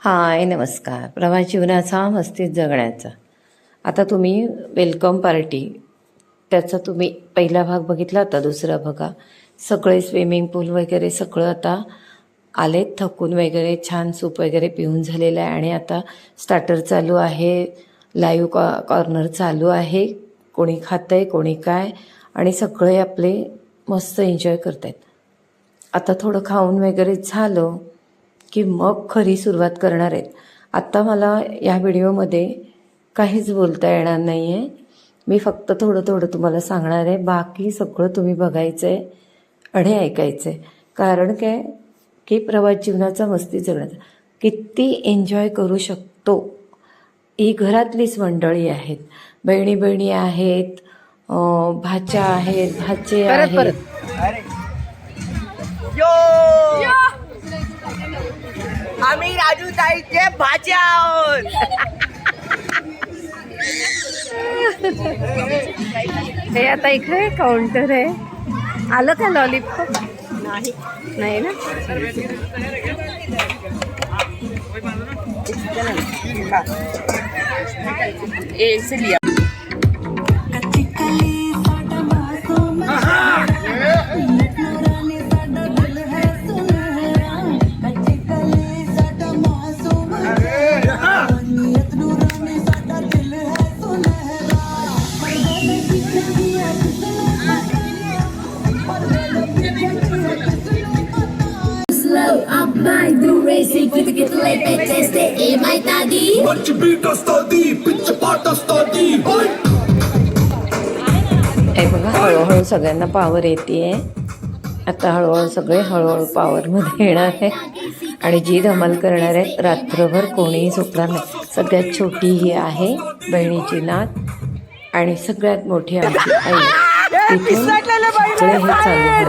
हाय नमस्कार. प्रवास जीवनाचा मस्तीत जगण्याचा. आता तुम्ही वेलकम पार्टी त्याचा तुम्ही पहिला भाग बघितला होता. दुसरा बघा. सगळे स्विमिंग पूल वगैरे सगळं आता आलेत थकून वगैरे, छान सूप वगैरे पिऊन झालेलं आहे आणि आता स्टार्टर चालू आहे, लाईव्ह कॉर्नर चालू आहे. कोणी खातं आहे कोणी काय, आणि सगळे आपले मस्त एन्जॉय करत आहेत. आता थोडं खाऊन वगैरे झालं की मग खरी सुरुवात करणार आहेत. आत्ता मला या व्हिडिओमध्ये काहीच बोलता येणार नाही आहे. मी फक्त थोडं थोडं तुम्हाला सांगणार आहे, बाकी सगळं तुम्ही बघायचं आहे आणि ऐकायचं आहे. कारण काय की प्रवास जीवनाचा मस्ती जगण्याचा किती एन्जॉय करू शकतो. ही घरातलीच मंडळी आहेत, बहिणी बहिणी आहेत, भाच्या आहेत, भाचे आहेत. आम्ही राजू ताईचे भाचे आहोत. हे आता इकडे काउंटर आहे. आलं का लॉलीपॉप? नाही ना. మంచి బీట్ వస్తుంది పిచ్చి పాట వస్తుంది हे बघा, हळूहळू सगळ्यांना पावर येते. आता हळूहळू सगळे हळूहळू पावरमध्ये येणार आहे आणि जी धमाल करणार आहेत. रात्रभर कोणीही झोपणार नाही. सगळ्यात छोटी ही आहे बहिणीची नात आणि सगळ्यात मोठी आमची आई. तिथून सगळे हे चालू होणार.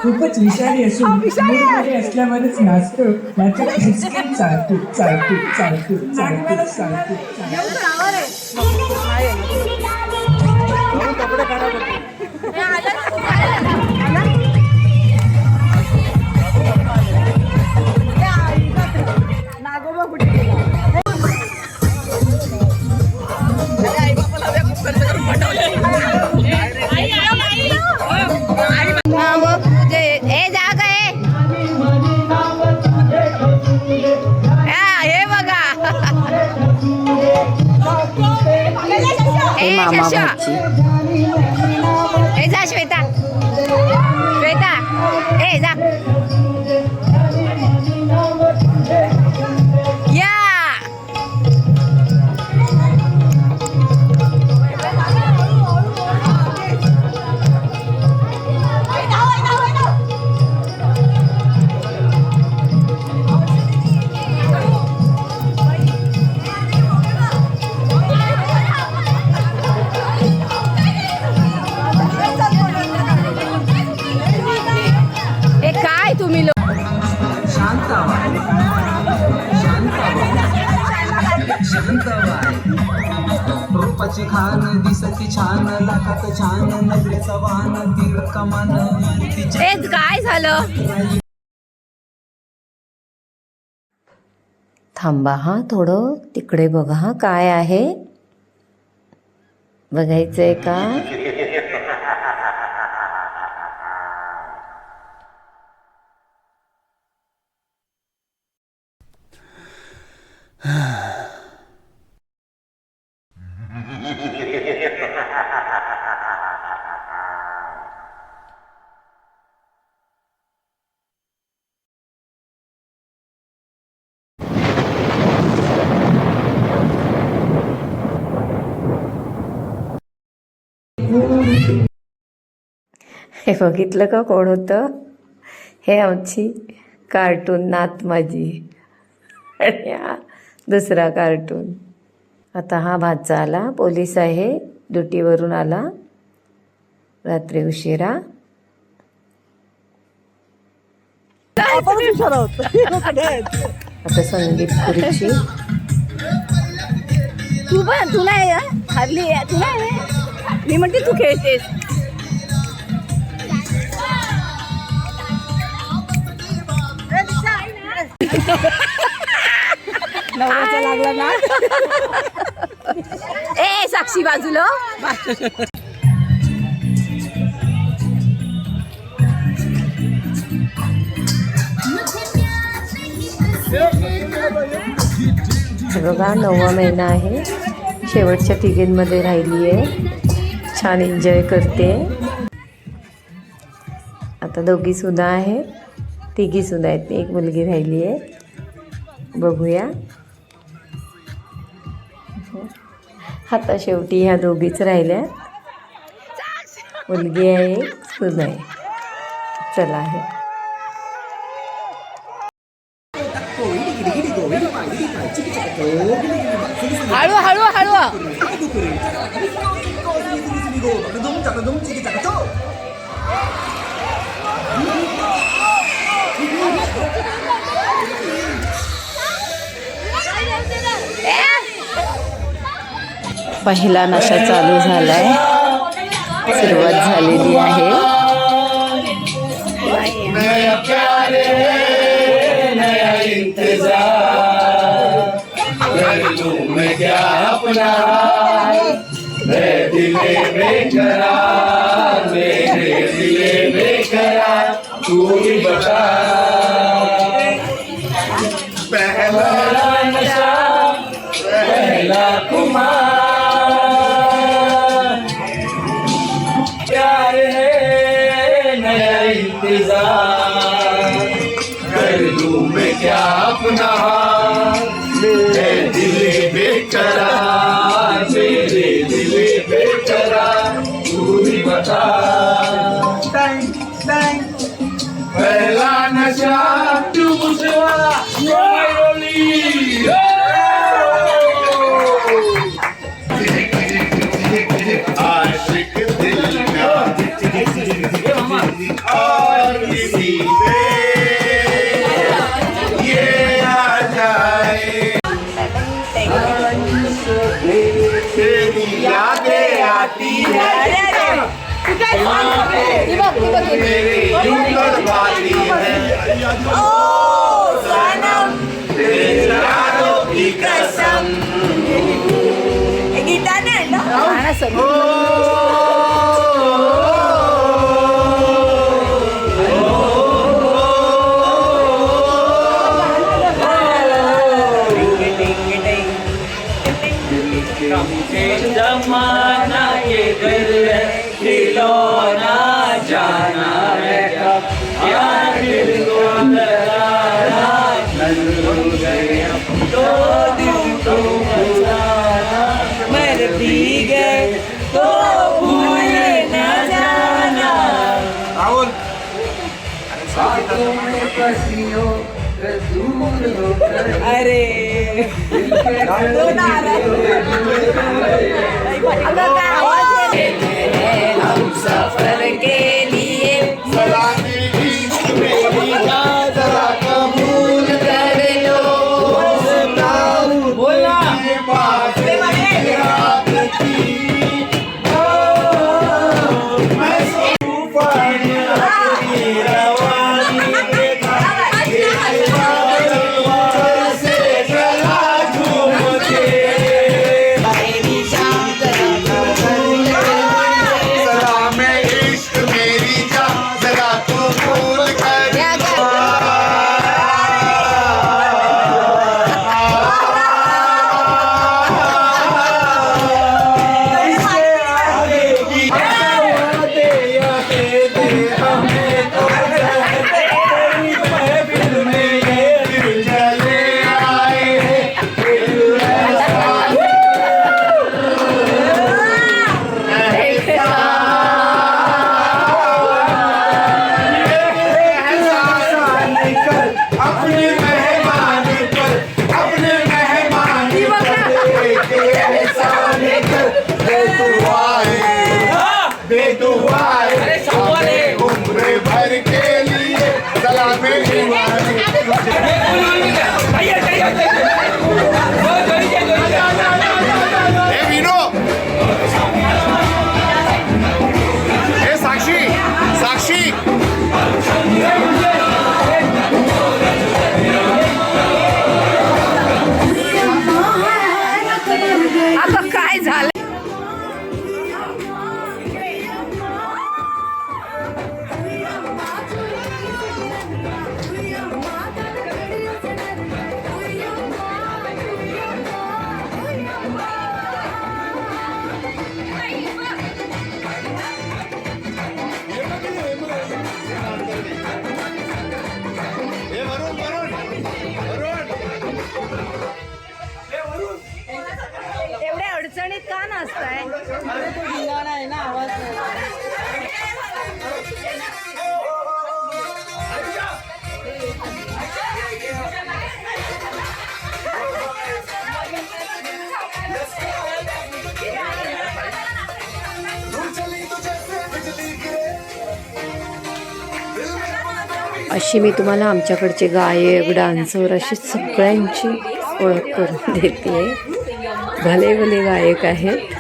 खूपच विषारी असून मूडमध्ये असल्यावरच नाचतो. नाचत हिसकेल चालतो चालतो चालतो चालतो चालतो. मामा भाची जा श्वेता, श्वेता जा या. रूपाची खान दिसती छान, लाखात छान नजरेचा वाहन, तीर कमान. तेच काय झालं. थांबा हा, थोडं तिकडे बघा. हा काय आहे बघायचंय का? हे बघितलं का कोण होतं? हे आमची कार्टून नात माझी आणि हा दुसरा कार्टून. आता हा भाचा आला, पोलीस आहे, ड्युटीवरून आला रात्री उशिरा. आता संगीत खुर्ची. तू पण तुला हरली तुला मी म्हणते तू खेळतेस. नवऱ्याचा लागला ना. ए साक्षी बाजूला. बघा 9वा महिना आहे, शेवटच्या तिघींमध्ये राहिली आहे, छान एन्जॉय करते. आता दोघी सुद्धा आहे, तिघी सुद्धा आहेत, एक मुलगी राहिली आहे. बघूया. आता शेवटी ह्या दोघीच राहिल्या, मुलगी आहे सुद्धा आहे. चला आहे. हळू हळू हळू. पहिला नशा चालू झालाय, सुरुवात झालेली आहे. कर दूं मैं क्या अपना मेरे दिल बेकरार, मेरे दिल बेकरार, तू ही बता. पहला नशा तू मुझे वाला आशिक दिल और किसी पे ये आ जाए. तेरी यादें आती है मेरी तड़पाती है. ओ सनम तेरे यादों की कसम. गीता नाही ना. जमाना ये दिल है, खिलौना जाना है कब, यार दिल को लगाना चल गए तो दिल को बुलाना, मर भी गए तो भूल न जाना. पसियों का दूर होकर अरे हम सफर के लिए जरा कबूल कर लो. बोला गणित का नसताय? अशी मी तुम्हाला आमच्याकडचे गायक डान्सर अशी सगळ्यांची ओळख करून देते. भले भले गायक आहेत.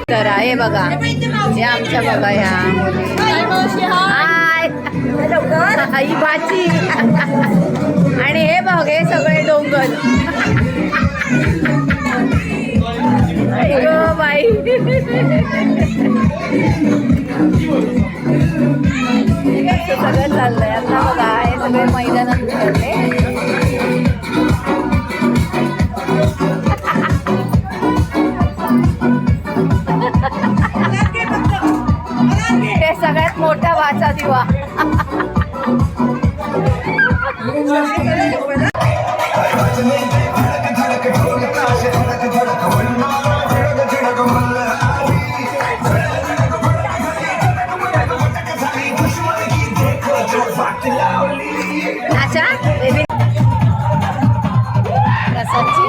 तर आहे बघा, हे आमच्या बघा ह्या हाय ही भाची आणि हे बघ हे सगळे डोंगर. गो बाई सगळं चाललंय आता बघा. हे सगळे मैदानात उतरले. हे सगळ्यात मोठा वाचा दिवा. अच्छा प्रसादची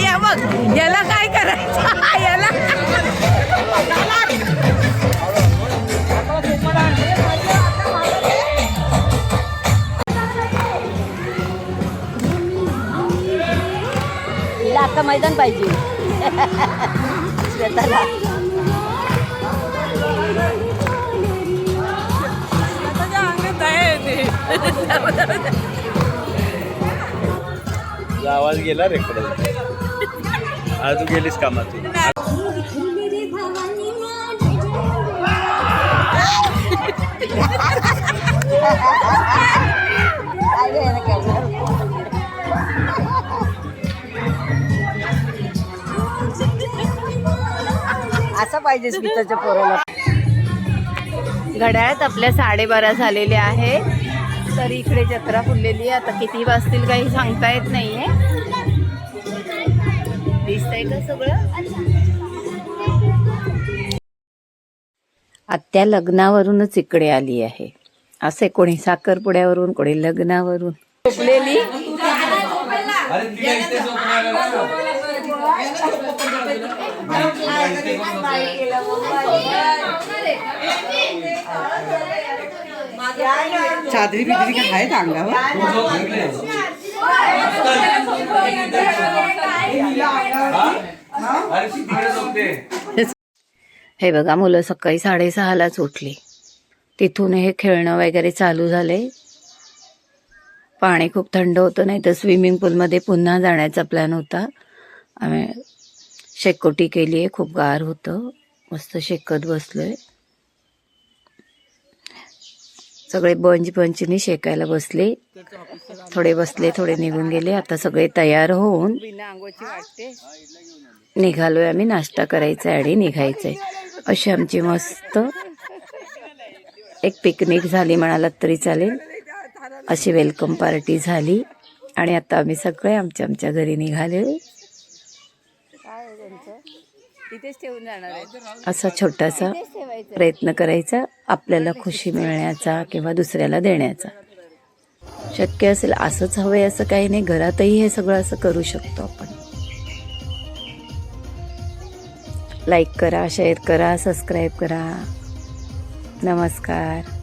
या बघ याला काय करायचं याला आता मैदान पाहिजे स्वतःला. आवाज गेला रेकॉर्ड. आज तू गेलीस कामात. असं पाहिजे स्मिताच्या पोराला. घड्याळात आपल्या 12:30 झालेले आहे. तर इकडे जत्रा फुललेली आहे. आता किती वाजतील काही सांगता येत नाहीये. दिसतंय का सगळं. आत्या लग्नावरूनच इकडे आली आहे. असे कोणी साखरपुड्यावरून कोणी लग्नावरून झोपलेली. चादरी बिदरी काय आहेत अंगावर. हे बघा मुलं सकाळी 6:30लाच उठली. तिथून हे खेळणं वगैरे चालू झाले. पाणी खूप थंड होतं, नाही तर स्विमिंग पूलमध्ये पुन्हा जाण्याचा प्लॅन होता. आम्ही शेकोटी केली आहे. खूप गार होतं. मस्त शेकत बसलोय. सगळे बंचनी शेकायला बसले. थोडे बसले, थोडे निघून गेले. आता सगळे तयार होऊन निघालोय आम्ही. नाश्ता करायचा आणि निघायचंय. अशी आमची मस्त एक पिकनिक झाली म्हणालात तरी चालेल. अशी वेलकम पार्टी झाली आणि आता आम्ही सगळे आमच्या घरी निघाले. तिथेच ठेवून जाणार आहे. असा छोटासा प्रयत्न करायचा आपल्याला खुशी मिळण्याचा किंवा दुसऱ्याला देण्याचा. शक्य असेल असंच हवंय असं काही नाही, घरातही हे सगळं असं करू शकतो आपण. लाईक करा, शेअर करा, सबस्क्राईब करा. नमस्कार.